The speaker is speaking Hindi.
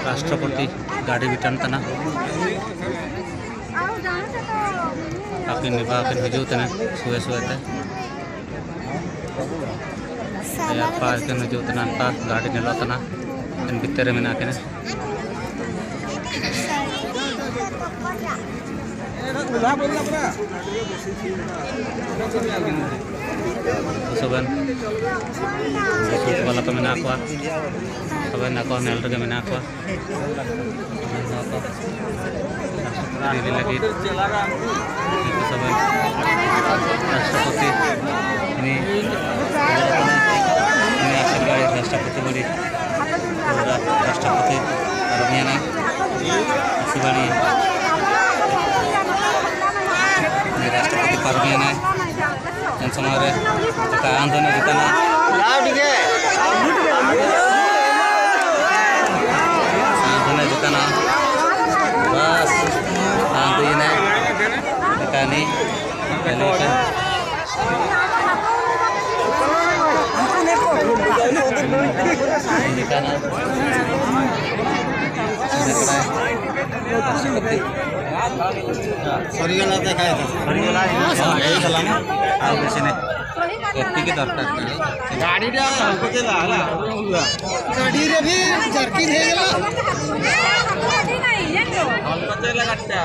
राष्ट्रपति गाड़ी बिटान तना आकिन निभा आकिन हजू तना सुए सुएते apa akin hijau tenan pa गाड़ी नेलो तना dan भितर मेना किन soban wala pa mena ako soban ako nel rega mena ako ini lagi itu soban राष्ट्रपति ini राष्ट्रपति बड़ी राष्ट्रपति आर्मी ना ऐसी बड़ी राष्ट्रपति पार्मी ना जन समारे का आंदोलन जितना आंदोलन जितना बस आंदोलन कहानी पहले दिखाना सरीगला देखाए तो सरीगला यही चला ना और किसी ने एत्ती की दरकार गाड़ी रे हमको चला हला गाड़ी रे भी जर्की थे गला हमको चला कट्टा